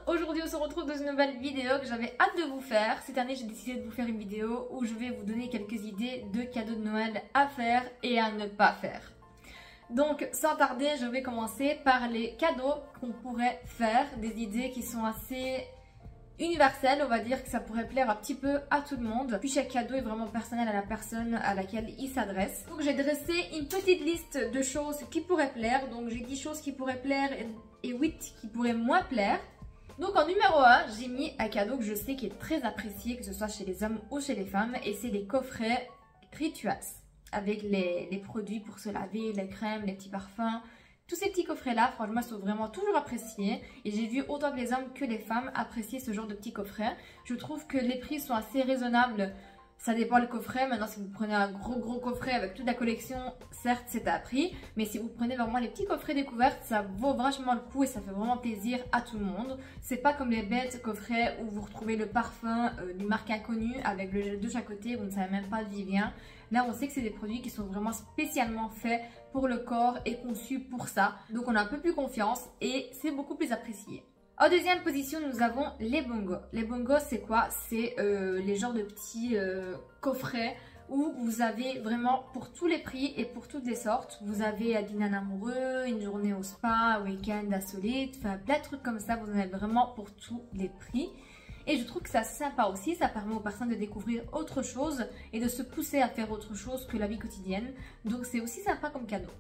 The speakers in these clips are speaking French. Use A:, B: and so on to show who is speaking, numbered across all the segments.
A: aujourd'hui on se retrouve dans une nouvelle vidéo que j'avais hâte de vous faire. Cette année j'ai décidé de vous faire une vidéo où je vais vous donner quelques idées de cadeaux de Noël à faire et à ne pas faire. Donc sans tarder, je vais commencer par les cadeaux qu'on pourrait faire, des idées qui sont assez universelles, on va dire que ça pourrait plaire un petit peu à tout le monde. Puis chaque cadeau est vraiment personnel à la personne à laquelle il s'adresse. Donc j'ai dressé une petite liste de choses qui pourraient plaire. Donc j'ai 10 choses qui pourraient plaire et 8 qui pourraient moins plaire. Donc en numéro 1, j'ai mis un cadeau que je sais qui est très apprécié, que ce soit chez les hommes ou chez les femmes, et c'est les coffrets Rituals avec les produits pour se laver, les crèmes, les petits parfums. Tous ces petits coffrets là, franchement, sont vraiment toujours appréciés et j'ai vu autant que les hommes que les femmes apprécier ce genre de petits coffrets. Je trouve que les prix sont assez raisonnables. Ça dépend le coffret. Maintenant, si vous prenez un gros coffret avec toute la collection, certes, c'est à prix. Mais si vous prenez vraiment les petits coffrets découvertes, ça vaut vachement le coup et ça fait vraiment plaisir à tout le monde. C'est pas comme les bêtes coffrets où vous retrouvez le parfum d'une marque inconnue avec le gel douche à côté, vous ne savez même pas d'où il vient. Là, on sait que c'est des produits qui sont vraiment spécialement faits pour le corps et conçus pour ça. Donc, on a un peu plus confiance et c'est beaucoup plus apprécié. En deuxième position, nous avons les bongos. Les bongos, c'est quoi? C'est les genres de petits coffrets où vous avez vraiment pour tous les prix et pour toutes les sortes. Vous avez un dîner amoureux, une journée au spa, un week-end insolite, enfin plein de trucs comme ça. Vous en avez vraiment pour tous les prix. Et je trouve que c'est sympa aussi, ça permet aux personnes de découvrir autre chose et de se pousser à faire autre chose que la vie quotidienne. Donc c'est aussi sympa comme cadeau.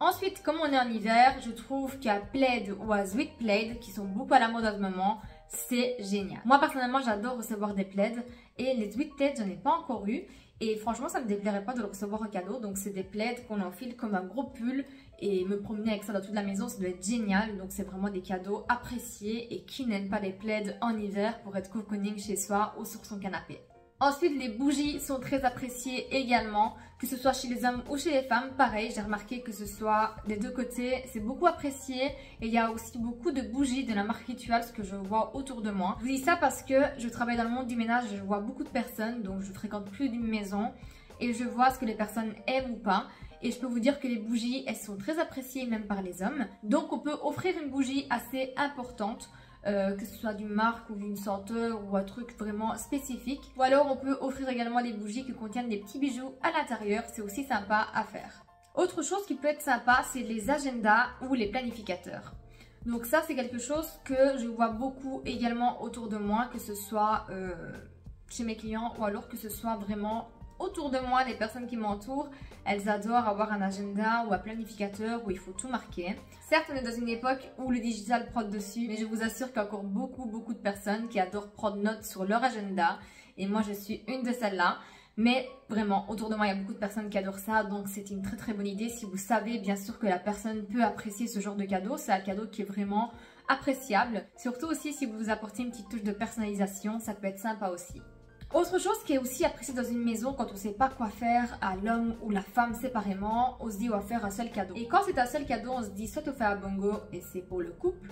A: Ensuite, comme on est en hiver, je trouve qu'un plaid ou un sweat plaid, qui sont beaucoup à la mode en ce moment, c'est génial. Moi personnellement, j'adore recevoir des plaids et les sweat plaids, j'en ai pas encore eu. Et franchement, ça me déplairait pas de le recevoir en cadeau. Donc c'est des plaids qu'on enfile comme un gros pull et me promener avec ça dans toute la maison, ça doit être génial. Donc c'est vraiment des cadeaux appréciés et qui n'aime pas les plaids en hiver pour être cocooning chez soi ou sur son canapé. Ensuite, les bougies sont très appréciées également, que ce soit chez les hommes ou chez les femmes. Pareil, j'ai remarqué que ce soit des deux côtés, c'est beaucoup apprécié. Et il y a aussi beaucoup de bougies de la marque Rituals que je vois autour de moi. Je vous dis ça parce que je travaille dans le monde du ménage, je vois beaucoup de personnes, donc je fréquente plus d'une maison. Et je vois ce que les personnes aiment ou pas. Et je peux vous dire que les bougies, elles sont très appréciées même par les hommes. Donc on peut offrir une bougie assez importante. Que ce soit d'une marque ou d'une senteur ou un truc vraiment spécifique. Ou alors on peut offrir également des bougies qui contiennent des petits bijoux à l'intérieur, c'est aussi sympa à faire. Autre chose qui peut être sympa, c'est les agendas ou les planificateurs. Donc ça c'est quelque chose que je vois beaucoup également autour de moi, que ce soit chez mes clients ou alors que ce soit vraiment autour de moi, les personnes qui m'entourent, elles adorent avoir un agenda ou un planificateur où il faut tout marquer. Certes, on est dans une époque où le digital prend le dessus, mais je vous assure qu'il y a encore beaucoup de personnes qui adorent prendre note sur leur agenda. Et moi, je suis une de celles-là. Mais vraiment, autour de moi, il y a beaucoup de personnes qui adorent ça. Donc, c'est une très bonne idée. Si vous savez, bien sûr, que la personne peut apprécier ce genre de cadeau. C'est un cadeau qui est vraiment appréciable. Surtout aussi, si vous apportez une petite touche de personnalisation, ça peut être sympa aussi. Autre chose qui est aussi appréciée dans une maison quand on ne sait pas quoi faire à l'homme ou la femme séparément, on se dit on va faire un seul cadeau. Et quand c'est un seul cadeau, on se dit soit on fait un bongo et c'est pour le couple,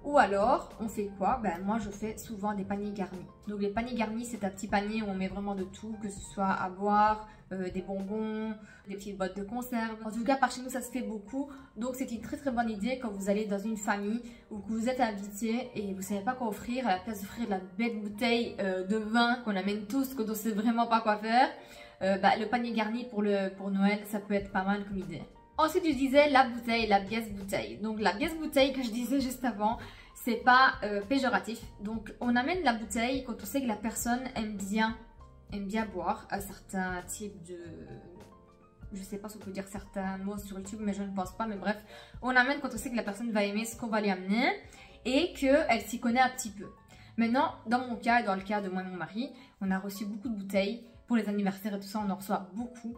A: ou alors on fait quoi? Ben moi je fais souvent des paniers garnis. Donc les paniers garnis, c'est un petit panier où on met vraiment de tout, que ce soit à boire, des bonbons, des petites boîtes de conserve. En tout cas par chez nous ça se fait beaucoup, donc c'est une très bonne idée quand vous allez dans une famille ou que vous êtes invité et vous savez pas quoi offrir. À la place d'offrir la bête bouteille de vin qu'on amène tous quand on sait vraiment pas quoi faire, le panier garni pour Noël, ça peut être pas mal comme idée. Ensuite, je disais la bouteille, la biesse bouteille. Donc la biesse bouteille que je disais juste avant, c'est pas péjoratif. Donc on amène la bouteille quand on sait que la personne aime bien boire un certain type de... Je sais pas si on peut dire certains mots sur YouTube, mais je ne pense pas. Mais bref, on amène quand on sait que la personne va aimer ce qu'on va lui amener et qu'elle s'y connaît un petit peu. Maintenant, dans mon cas et dans le cas de moi et mon mari, on a reçu beaucoup de bouteilles. Pour les anniversaires et tout ça, on en reçoit beaucoup.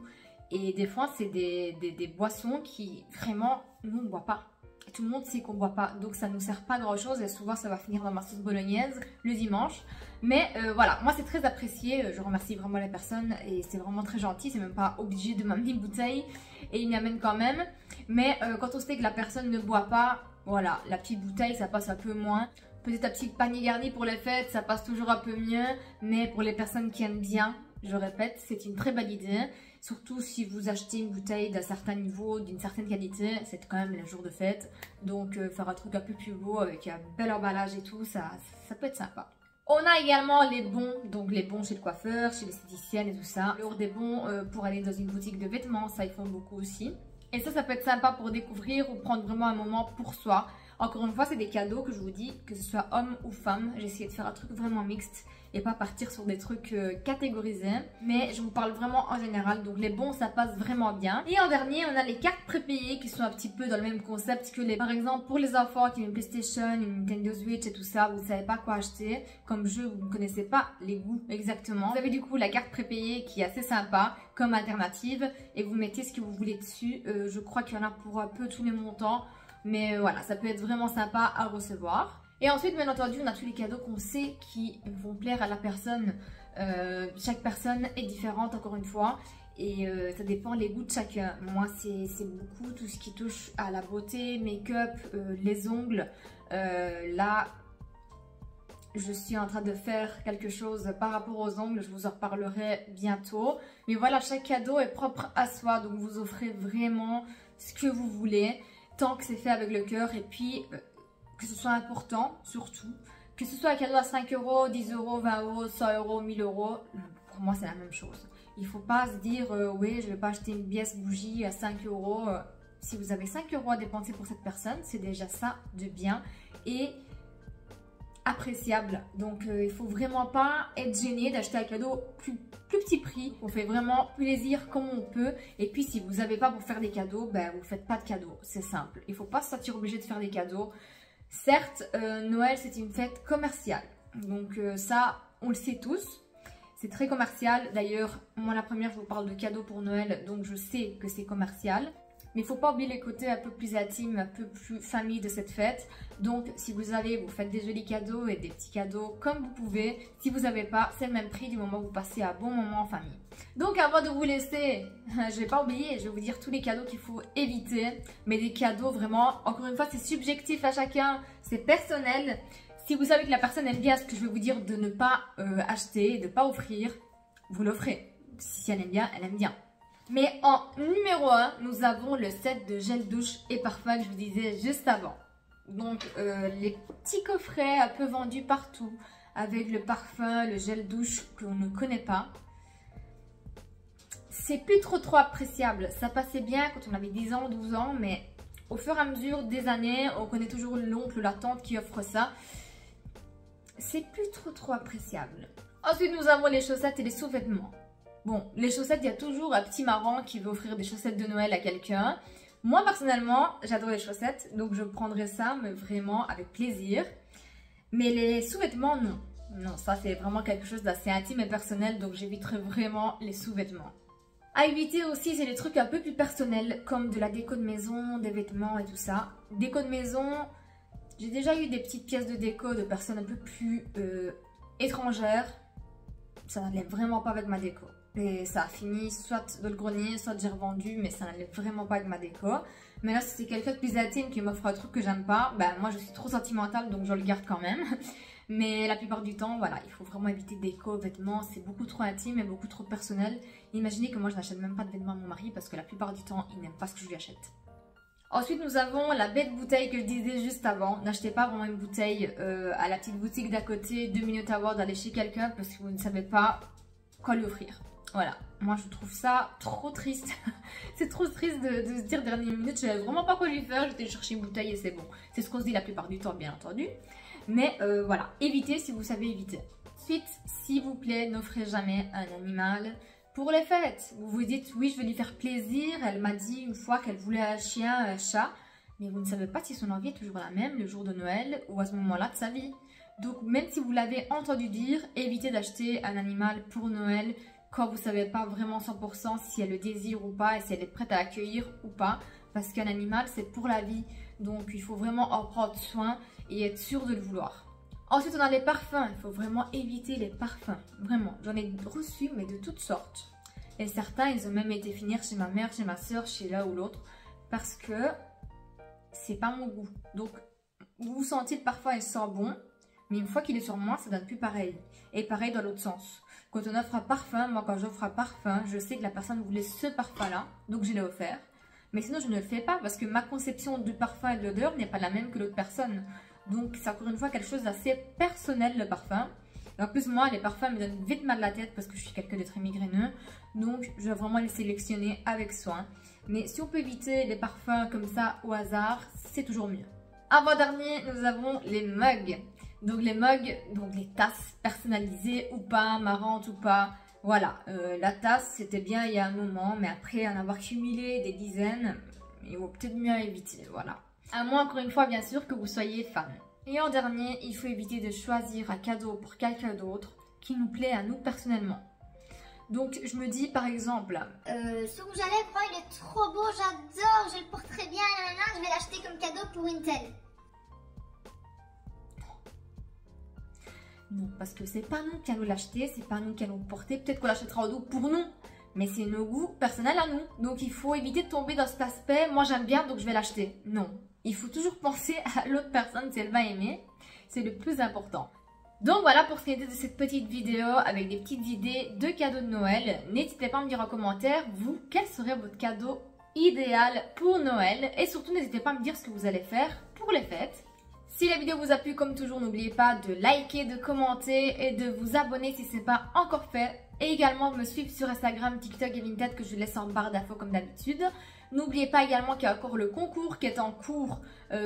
A: Et des fois, c'est des boissons qui, vraiment, nous, on ne boit pas. Et tout le monde sait qu'on ne boit pas. Donc, ça ne nous sert pas grand-chose. Et souvent, ça va finir dans ma sauce bolognaise le dimanche. Mais voilà, moi, c'est très apprécié. Je remercie vraiment les personnes. Et c'est vraiment très gentil. C'est même pas obligé de m'amener une bouteille. Et ils m'amènent quand même. Mais quand on sait que la personne ne boit pas, voilà, la petite bouteille, ça passe un peu moins. Peut-être un petit panier garni pour les fêtes, ça passe toujours un peu mieux. Mais pour les personnes qui aiment bien, Je répète, c'est une très belle idée. Surtout si vous achetez une bouteille d'un certain niveau, d'une certaine qualité, c'est quand même le jour de fête. Donc faire un truc un peu plus beau avec un bel emballage et tout, ça peut être sympa. On a également les bons, donc les bons chez le coiffeur, chez les esthéticiennes et tout ça. Alors des bons pour aller dans une boutique de vêtements, ça ils font beaucoup aussi. Et ça peut être sympa pour découvrir ou prendre vraiment un moment pour soi. Encore une fois, c'est des cadeaux que je vous dis, que ce soit homme ou femme. J'ai essayé de faire un truc vraiment mixte et pas partir sur des trucs catégorisés. Mais je vous parle vraiment en général, donc les bons, ça passe vraiment bien. Et en dernier, on a les cartes prépayées qui sont un petit peu dans le même concept que les... Par exemple, pour les enfants qui ont une PlayStation, une Nintendo Switch et tout ça, vous ne savez pas quoi acheter. Comme jeu, vous ne connaissez pas les goûts exactement. Vous avez du coup la carte prépayée qui est assez sympa comme alternative. Et vous mettez ce que vous voulez dessus. Je crois qu'il y en a pour un peu tous les montants. Mais voilà, ça peut être vraiment sympa à recevoir. Et ensuite, bien entendu, on a tous les cadeaux qu'on sait qui vont plaire à la personne. Chaque personne est différente, encore une fois. Et ça dépend les goûts de chacun. Moi, c'est beaucoup tout ce qui touche à la beauté, make-up, les ongles. Là, je suis en train de faire quelque chose par rapport aux ongles. Je vous en reparlerai bientôt. Mais voilà, chaque cadeau est propre à soi. Donc, vous offrez vraiment ce que vous voulez. Tant que c'est fait avec le cœur. Et puis... que ce soit important, surtout, que ce soit un cadeau à 5 €, 10 €, 20 €, 100 €, 1000 €, pour moi c'est la même chose. Il ne faut pas se dire, oui, je ne vais pas acheter une pièce bougie à 5 €. Si vous avez 5 € à dépenser pour cette personne, c'est déjà ça de bien et appréciable. Donc il ne faut vraiment pas être gêné d'acheter un cadeau plus petit prix. On fait vraiment plaisir comme on peut. Et puis si vous n'avez pas pour faire des cadeaux, ben, vous ne faites pas de cadeaux. C'est simple. Il ne faut pas se sentir obligé de faire des cadeaux. Certes, Noël, c'est une fête commerciale. Donc ça, on le sait tous. C'est très commercial. D'ailleurs, moi, la première, je vous parle de cadeaux pour Noël. Donc, je sais que c'est commercial. Mais il ne faut pas oublier les côtés un peu plus intime, un peu plus famille de cette fête. Donc, si vous avez, vous faites des jolis cadeaux et des petits cadeaux comme vous pouvez. Si vous n'avez pas, c'est le même prix du moment où vous passez un bon moment en famille. Donc, avant de vous laisser, je ne vais pas oublier, je vais vous dire tous les cadeaux qu'il faut éviter. Mais des cadeaux vraiment, encore une fois, c'est subjectif à chacun, c'est personnel. Si vous savez que la personne aime bien ce que je vais vous dire de ne pas acheter, de ne pas offrir, vous l'offrez. Si elle aime bien, elle aime bien. Mais en numéro 1, nous avons le set de gel douche et parfum que je vous disais juste avant. Donc les petits coffrets un peu vendus partout avec le parfum, le gel douche qu'on ne connaît pas. C'est plus trop appréciable. Ça passait bien quand on avait 10 ans, 12 ans, mais au fur et à mesure des années, on connaît toujours l'oncle ou la tante qui offre ça. C'est plus trop appréciable. Ensuite, nous avons les chaussettes et les sous-vêtements. Bon, les chaussettes, il y a toujours un petit marrant qui veut offrir des chaussettes de Noël à quelqu'un. Moi, personnellement, j'adore les chaussettes, donc je prendrai ça, mais vraiment avec plaisir. Mais les sous-vêtements, non. Non, ça, c'est vraiment quelque chose d'assez intime et personnel, donc j'éviterai vraiment les sous-vêtements. À éviter aussi, c'est les trucs un peu plus personnels, comme de la déco de maison, des vêtements et tout ça. Déco de maison, j'ai déjà eu des petites pièces de déco de personnes un peu plus étrangères. Ça n'allait vraiment pas avec ma déco. Et ça a fini soit dans le grenier, soit j'ai revendu, mais ça n'allait vraiment pas avec ma déco. Mais là, si c'est quelqu'un de plus intime qui m'offre un truc que j'aime pas, ben moi je suis trop sentimentale, donc je le garde quand même. Mais la plupart du temps, voilà, il faut vraiment éviter déco, vêtements, c'est beaucoup trop intime et beaucoup trop personnel. Imaginez que moi je n'achète même pas de vêtements à mon mari parce que la plupart du temps, il n'aime pas ce que je lui achète. Ensuite, nous avons la bête bouteille que je disais juste avant. N'achetez pas vraiment une bouteille à la petite boutique d'à côté, 2 minutes avant d'aller chez quelqu'un parce que vous ne savez pas quoi lui offrir. Voilà, moi je trouve ça trop triste. C'est trop triste de se dire dernière minute, je ne savais vraiment pas quoi lui faire, j'étais chercher une bouteille et c'est bon. C'est ce qu'on se dit la plupart du temps, bien entendu. Mais voilà, évitez si vous savez éviter. Ensuite, s'il vous plaît, n'offrez jamais un animal pour les fêtes. Vous vous dites, oui, je vais lui faire plaisir. Elle m'a dit une fois qu'elle voulait un chien, un chat. Mais vous ne savez pas si son envie est toujours la même le jour de Noël ou à ce moment-là de sa vie. Donc, même si vous l'avez entendu dire, évitez d'acheter un animal pour Noël quand vous ne savez pas vraiment 100% si elle le désire ou pas et si elle est prête à l'accueillir ou pas. Parce qu'un animal, c'est pour la vie. Donc, il faut vraiment en prendre soin et être sûr de le vouloir. Ensuite, on a les parfums. Il faut vraiment éviter les parfums. Vraiment, j'en ai reçu, mais de toutes sortes. Et certains, ils ont même été finir chez ma mère, chez ma soeur, chez l'un ou l'autre. Parce que c'est pas mon goût. Donc, vous sentez le parfum, il sent bon. Mais une fois qu'il est sur moi, ça donne plus pareil. Et pareil dans l'autre sens. Quand on offre un parfum, moi quand j'offre un parfum, je sais que la personne voulait ce parfum-là, donc je l'ai offert. Mais sinon, je ne le fais pas parce que ma conception du parfum et de l'odeur n'est pas la même que l'autre personne. Donc, c'est encore une fois quelque chose d'assez personnel, le parfum. Et en plus, moi, les parfums me donnent vite mal à la tête parce que je suis quelqu'un de très migraineux. Donc, je dois vraiment les sélectionner avec soin. Mais si on peut éviter les parfums comme ça au hasard, c'est toujours mieux. Avant-dernier, nous avons les mugs. Donc, les mugs, donc les tasses personnalisées ou pas, marrantes ou pas. Voilà, la tasse, c'était bien il y a un moment, mais après en avoir cumulé des dizaines, il vaut peut-être mieux éviter, voilà. À moins, encore une fois, bien sûr, que vous soyez fan. Et en dernier, il faut éviter de choisir un cadeau pour quelqu'un d'autre qui nous plaît à nous personnellement. Donc, je me dis, par exemple...
B: ce rouge à lèvres, oh, il est trop beau, j'adore, je le porte très bien, je vais l'acheter comme cadeau pour une telle.
A: Non, parce que c'est pas nous qui allons l'acheter, c'est pas nous qui allons le porter. Peut-être qu'on l'achètera au dos pour nous, mais c'est nos goûts personnels à nous. Donc il faut éviter de tomber dans cet aspect, moi j'aime bien donc je vais l'acheter. Non, il faut toujours penser à l'autre personne si elle va aimer. C'est le plus important. Donc voilà pour ce qui était de cette petite vidéo avec des petites idées de cadeaux de Noël. N'hésitez pas à me dire en commentaire, vous, quel serait votre cadeau idéal pour Noël. Et surtout n'hésitez pas à me dire ce que vous allez faire pour les fêtes. Si la vidéo vous a plu, comme toujours, n'oubliez pas de liker, de commenter et de vous abonner si ce n'est pas encore fait. Et également de me suivre sur Instagram, TikTok et Vinted que je laisse en barre d'infos comme d'habitude. N'oubliez pas également qu'il y a encore le concours qui est en cours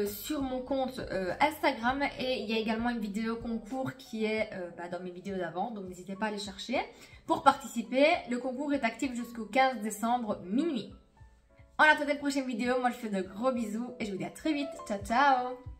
A: sur mon compte Instagram. Et il y a également une vidéo concours qui est dans mes vidéos d'avant. Donc n'hésitez pas à aller chercher pour participer. Le concours est actif jusqu'au 15 décembre minuit. En attendant la prochaine vidéo, moi je vous fais de gros bisous et je vous dis à très vite. Ciao ciao!